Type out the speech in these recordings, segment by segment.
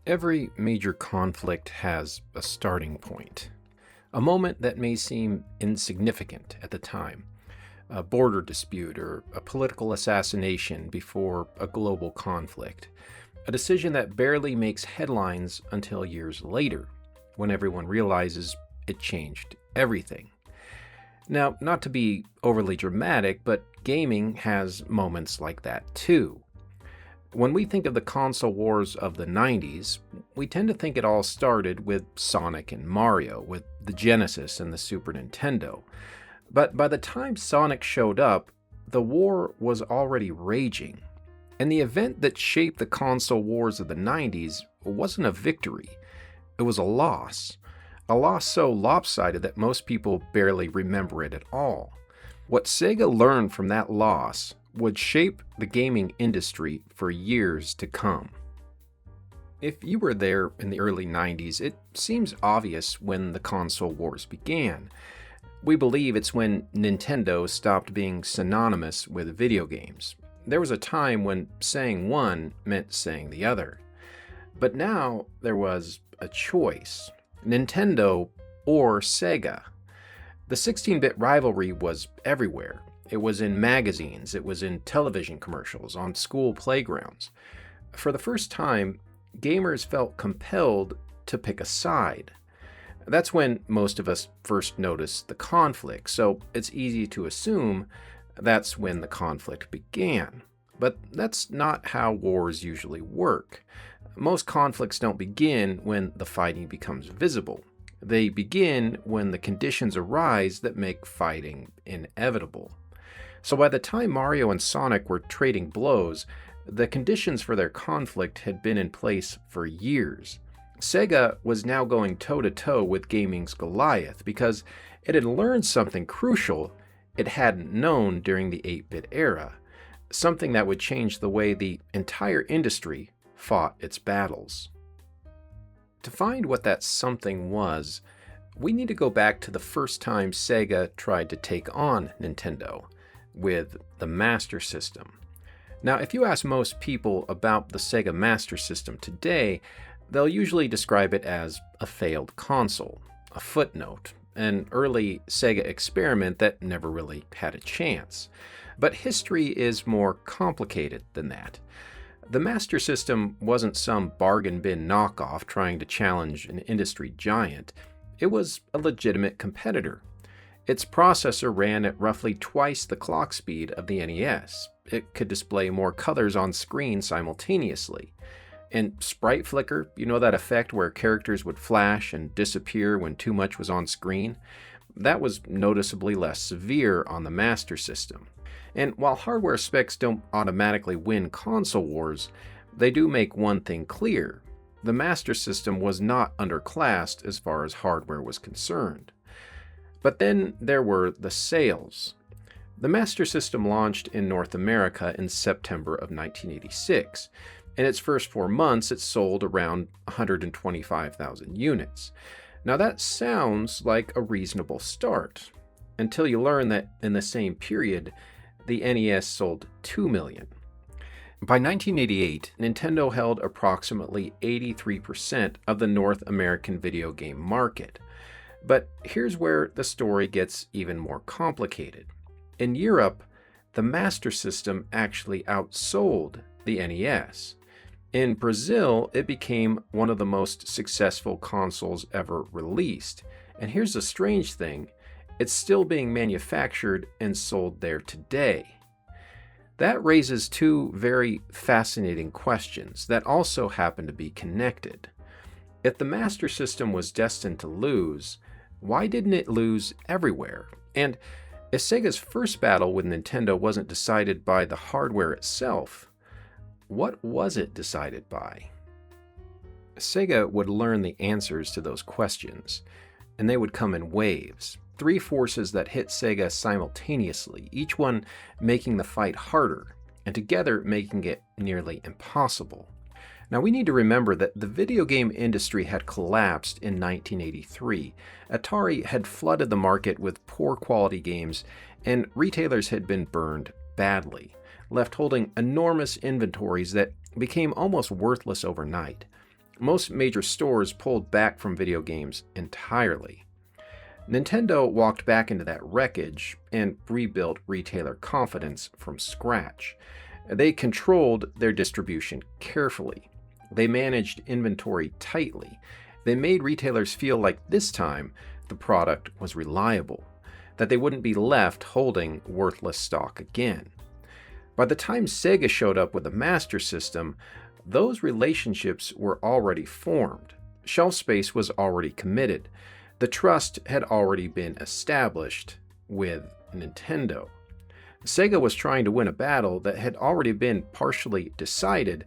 Every major conflict has a starting point, a moment that may seem insignificant at the time, a border dispute or a political assassination before a global conflict, a decision that barely makes headlines until years later, when everyone realizes it changed everything. Now, not to be overly dramatic, but gaming has moments like that too. When we think of the console wars of the 90s, we tend to think it all started with Sonic and Mario, with the Genesis and the Super Nintendo. But by the time Sonic showed up, the war was already raging. And the event that shaped the console wars of the 90s wasn't a victory, it was a loss. A loss so lopsided that most people barely remember it at all. What Sega learned from that loss would shape the gaming industry for years to come. If you were there in the early 90s, it seems obvious when the console wars began. We believe it's when Nintendo stopped being synonymous with video games. There was a time when saying one meant saying the other. But now there was a choice: Nintendo or Sega. The 16-bit rivalry was everywhere. It was in magazines, it was in television commercials, on school playgrounds. For the first time, gamers felt compelled to pick a side. That's when most of us first noticed the conflict, so it's easy to assume that's when the conflict began. But that's not how wars usually work. Most conflicts don't begin when the fighting becomes visible. They begin when the conditions arise that make fighting inevitable. So by the time Mario and Sonic were trading blows, the conditions for their conflict had been in place for years. Sega was now going toe-to-toe with gaming's Goliath because it had learned something crucial it hadn't known during the 8-bit era, something that would change the way the entire industry fought its battles. To find what that something was, we need to go back to the first time Sega tried to take on Nintendo, with the Master System. Now, if you ask most people about the Sega Master System today, they'll usually describe it as a failed console, a footnote, an early Sega experiment that never really had a chance. But history is more complicated than that. The Master System wasn't some bargain bin knockoff trying to challenge an industry giant. It was a legitimate competitor. Its processor ran at roughly twice the clock speed of the NES. It could display more colors on screen simultaneously. And sprite flicker, you know that effect where characters would flash and disappear when too much was on screen? That was noticeably less severe on the Master System. And while hardware specs don't automatically win console wars, they do make one thing clear: the Master System was not underclassed as far as hardware was concerned. But then there were the sales. The Master System launched in North America in September of 1986. In its first 4 months, it sold around 125,000 units. Now that sounds like a reasonable start, until you learn that in the same period, the NES sold 2 million. By 1988, Nintendo held approximately 83% of the North American video game market. But here's where the story gets even more complicated. In Europe, the Master System actually outsold the NES. In Brazil, it became one of the most successful consoles ever released. And here's the strange thing: it's still being manufactured and sold there today. That raises two very fascinating questions that also happen to be connected. If the Master System was destined to lose, why didn't it lose everywhere? And if Sega's first battle with Nintendo wasn't decided by the hardware itself, what was it decided by? Sega would learn the answers to those questions, and they would come in waves. 3 forces that hit Sega simultaneously, each one making the fight harder, and together making it nearly impossible. Now we need to remember that the video game industry had collapsed in 1983. Atari had flooded the market with poor quality games, and retailers had been burned badly, left holding enormous inventories that became almost worthless overnight. most major stores pulled back from video games entirely. Nintendo walked back into that wreckage and rebuilt retailer confidence from scratch. They controlled their distribution carefully. They managed inventory tightly. They made retailers feel like this time the product was reliable, that they wouldn't be left holding worthless stock again. By the time Sega showed up with the Master System, those relationships were already formed. Shelf space was already committed. The trust had already been established with Nintendo. Sega was trying to win a battle that had already been partially decided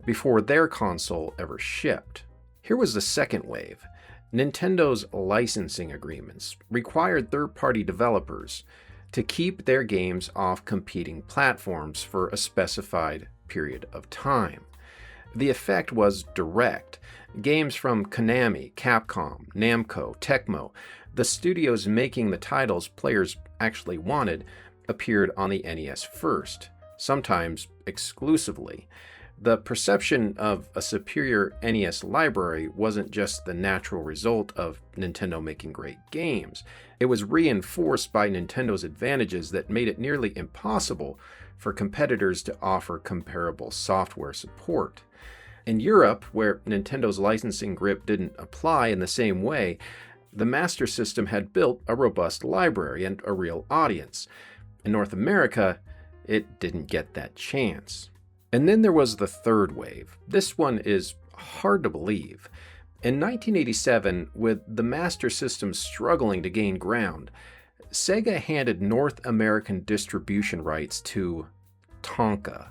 before their console ever shipped. Here was the second wave. Nintendo's licensing agreements required third-party developers to keep their games off competing platforms for a specified period of time. The effect was direct. Games from Konami, Capcom, Namco, Tecmo, the studios making the titles players actually wanted, appeared on the NES first, sometimes exclusively. The perception of a superior NES library wasn't just the natural result of Nintendo making great games. It was reinforced by Nintendo's advantages that made it nearly impossible for competitors to offer comparable software support. In Europe, where Nintendo's licensing grip didn't apply in the same way, the Master System had built a robust library and a real audience. In North America, it didn't get that chance. And then there was the third wave. This one is hard to believe. In 1987, with the Master System struggling to gain ground, Sega handed North American distribution rights to Tonka.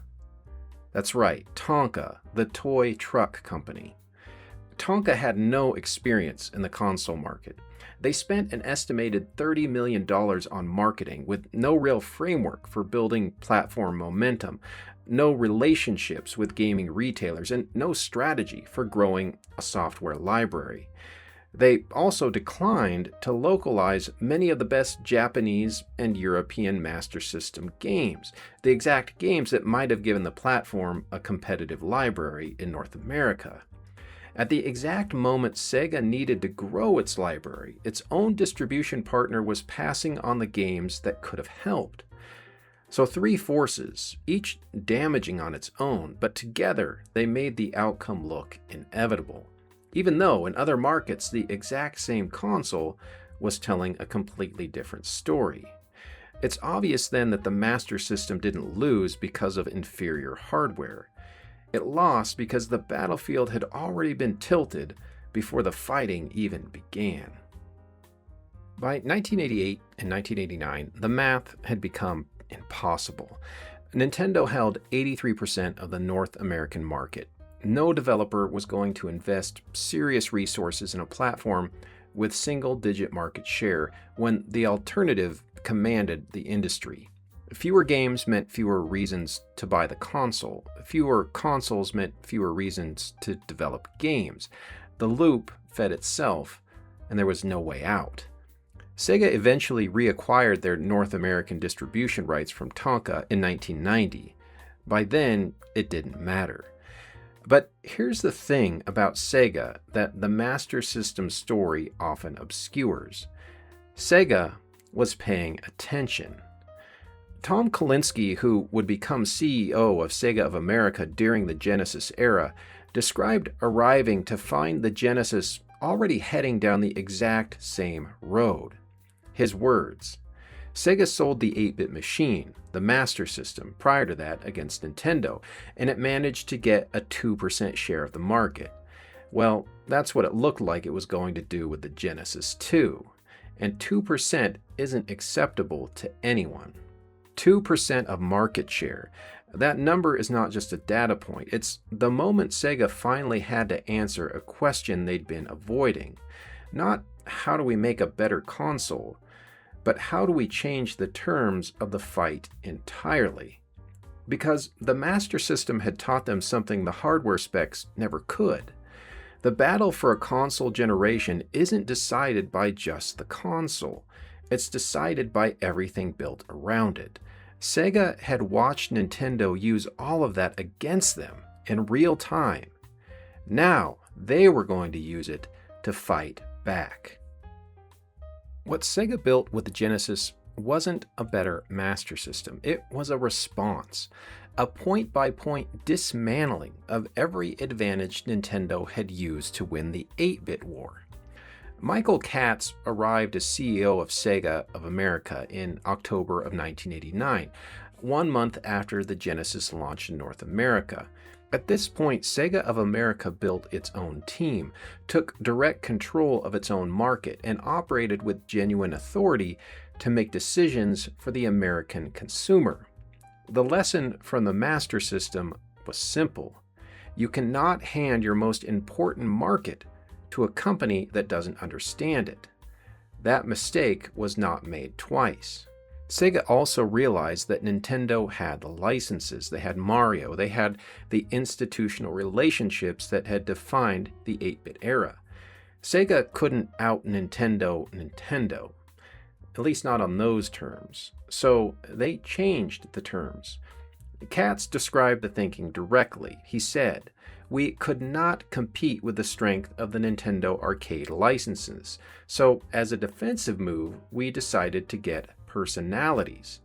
That's right, Tonka, the toy truck company. Tonka had no experience in the console market. They spent an estimated $30 million on marketing with no real framework for building platform momentum, no relationships with gaming retailers, and no strategy for growing a software library. They also declined to localize many of the best Japanese and European Master System games, the exact games that might have given the platform a competitive library in North America. At the exact moment Sega needed to grow its library, its own distribution partner was passing on the games that could have helped. So three forces, each damaging on its own, but together they made the outcome look inevitable, even though in other markets the exact same console was telling a completely different story. It's obvious then that the Master System didn't lose because of inferior hardware. It lost because the battlefield had already been tilted before the fighting even began. By 1988 and 1989, the math had become impossible. Nintendo held 83% of the North American market. No developer was going to invest serious resources in a platform with single-digit market share when the alternative commanded the industry. Fewer games meant fewer reasons to buy the console. Fewer consoles meant fewer reasons to develop games. The loop fed itself, and there was no way out. Sega eventually reacquired their North American distribution rights from Tonka in 1990. By then, it didn't matter. But here's the thing about Sega that the Master System story often obscures. Sega was paying attention. Tom Kalinske, who would become CEO of Sega of America during the Genesis era, described arriving to find the Genesis already heading down the exact same road. His words: Sega sold the 8-bit machine, the Master System, prior to that against Nintendo, and it managed to get a 2% share of the market. Well, that's what it looked like it was going to do with the Genesis too. And 2% isn't acceptable to anyone. 2% of market share. That number is not just a data point. It's the moment Sega finally had to answer a question they'd been avoiding. Not how do we make a better console, but how do we change the terms of the fight entirely? Because the Master System had taught them something the hardware specs never could. The battle for a console generation isn't decided by just the console. It's decided by everything built around it. Sega had watched Nintendo use all of that against them in real time. Now, They were going to use it to fight back. What Sega built with the Genesis wasn't a better Master System. It was a response, a point-by-point dismantling of every advantage Nintendo had used to win the 8-bit war. Michael Katz arrived as CEO of Sega of America in October of 1989, 1 month after the Genesis launched in North America. At this point, Sega of America built its own team, took direct control of its own market, and operated with genuine authority to make decisions for the American consumer. The lesson from the Master System was simple. You cannot hand your most important market to a company that doesn't understand it. That mistake was not made twice. Sega also realized that Nintendo had the licenses, they had Mario, they had the institutional relationships that had defined the 8-bit era. Sega couldn't out-Nintendo Nintendo, at least not on those terms, so they changed the terms. Katz described the thinking directly. He said, "We could not compete with the strength of the Nintendo arcade licenses, so as a defensive move, we decided to get personalities.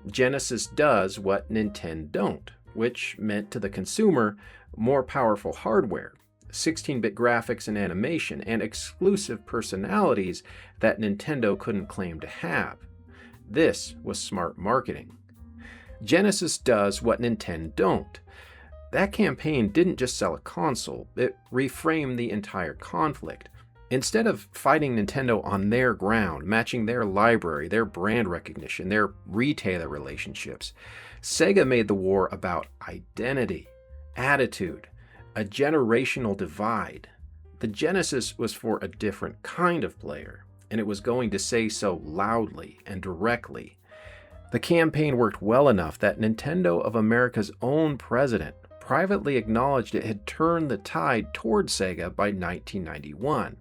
Genesis does what Nintendon't, which meant to the consumer more powerful hardware, 16-bit graphics and animation, and exclusive personalities that Nintendo couldn't claim to have. This was smart marketing. Genesis does what Nintendon't. That campaign didn't just sell a console, it reframed the entire conflict. Instead of fighting Nintendo on their ground, matching their library, their brand recognition, their retailer relationships, Sega made the war about identity, attitude, a generational divide. The Genesis was for a different kind of player, and it was going to say so loudly and directly. The campaign worked well enough that Nintendo of America's own president privately acknowledged it had turned the tide toward Sega by 1991,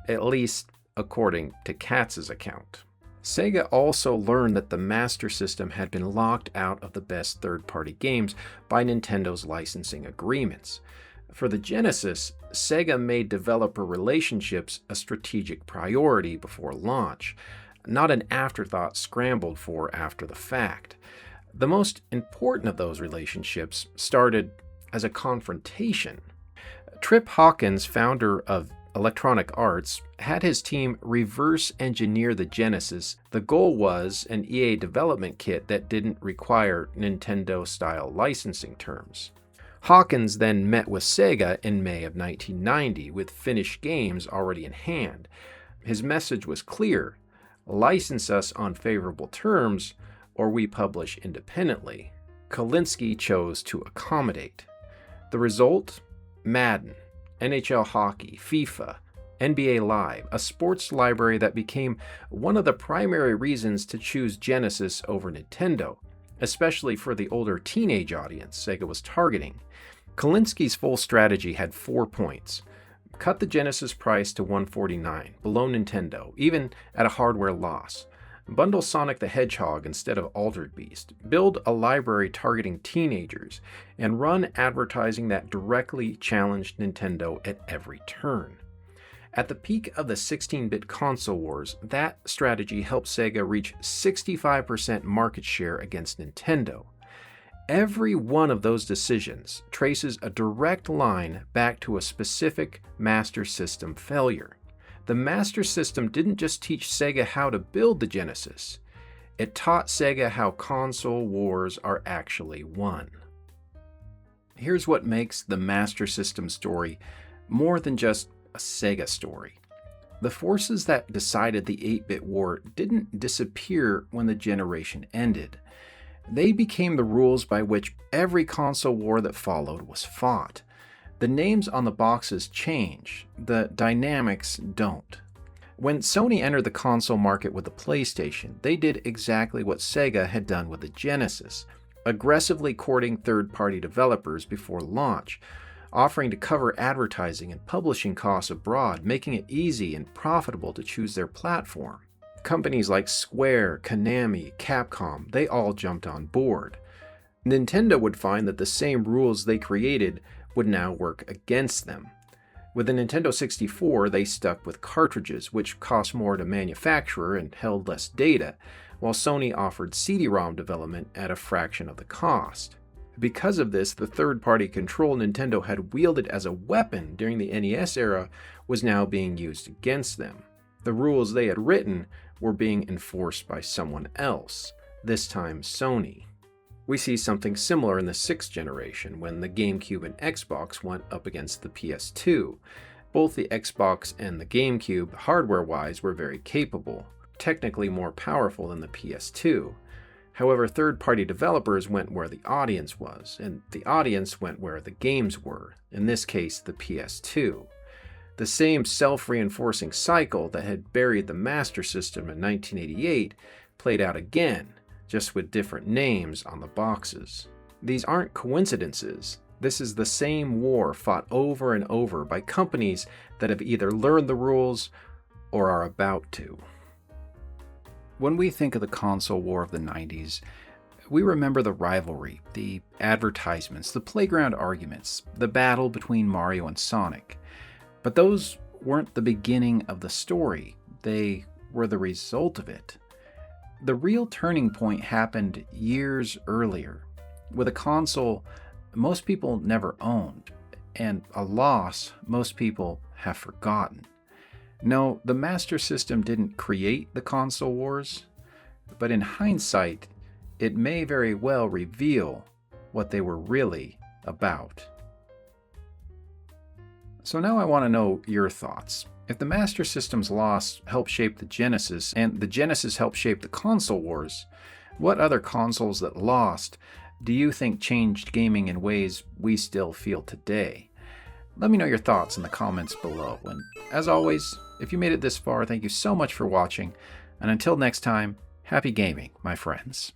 at least according to Katz's account. Sega also learned that the Master System had been locked out of the best third-party games by Nintendo's licensing agreements. For the Genesis, Sega made developer relationships a strategic priority before launch, not an afterthought scrambled for after the fact. The most important of those relationships started as a confrontation. Trip Hawkins, founder of Electronic Arts, had his team reverse engineer the Genesis. The goal was an EA development kit that didn't require Nintendo-style licensing terms. Hawkins then met with Sega in May of 1990 with finished games already in hand. His message was clear: license us on favorable terms, or we publish independently. Kalinske chose to accommodate. The result? Madden, NHL Hockey, FIFA, NBA Live, a sports library that became one of the primary reasons to choose Genesis over Nintendo, especially for the older teenage audience Sega was targeting. Kalinske's full strategy had 4 points. Cut the Genesis price to $149, below Nintendo, even at a hardware loss. Bundle Sonic the Hedgehog instead of Altered Beast. Build a library targeting teenagers, and run advertising that directly challenged Nintendo at every turn. At the peak of the 16-bit console wars, that strategy helped Sega reach 65% market share against Nintendo. Every one of those decisions traces a direct line back to a specific Master System failure. The Master System didn't just teach Sega how to build the Genesis, it taught Sega how console wars are actually won. Here's what makes the Master System story more than just a Sega story. The forces that decided the 8-bit war didn't disappear when the generation ended. They became the rules by which every console war that followed was fought. The names on the boxes change, the dynamics don't. When Sony entered the console market with the PlayStation, they did exactly what Sega had done with the Genesis, aggressively courting third-party developers before launch, offering to cover advertising and publishing costs abroad, making it easy and profitable to choose their platform. Companies like Square, Konami, Capcom, they all jumped on board. Nintendo would find that the same rules they created would now work against them. With the Nintendo 64, they stuck with cartridges, which cost more to manufacture and held less data, while Sony offered CD-ROM development at a fraction of the cost. Because of this, the third-party control Nintendo had wielded as a weapon during the NES era was now being used against them. The rules they had written were being enforced by someone else, this time Sony. We see something similar in the 6th generation when the GameCube and Xbox went up against the PS2. Both the Xbox and the GameCube, hardware-wise, were very capable, technically more powerful than the PS2. However, third-party developers went where the audience was, and the audience went where the games were, in this case the PS2. The same self-reinforcing cycle that had buried the Master System in 1988 played out again, just with different names on the boxes. These aren't coincidences. This is the same war fought over and over by companies that have either learned the rules or are about to. When we think of the console war of the 90s, we remember the rivalry, the advertisements, the playground arguments, the battle between Mario and Sonic. But those weren't the beginning of the story. They were the result of it. The real turning point happened years earlier, with a console most people never owned, and a loss most people have forgotten. No, the Master System didn't create the console wars, but in hindsight, it may very well reveal what they were really about. So now I want to know your thoughts. If the Master System's loss helped shape the Genesis, and the Genesis helped shape the console wars, what other consoles that lost do you think changed gaming in ways we still feel today? Let me know your thoughts in the comments below. And as always, if you made it this far, thank you so much for watching. And until next time, happy gaming, my friends.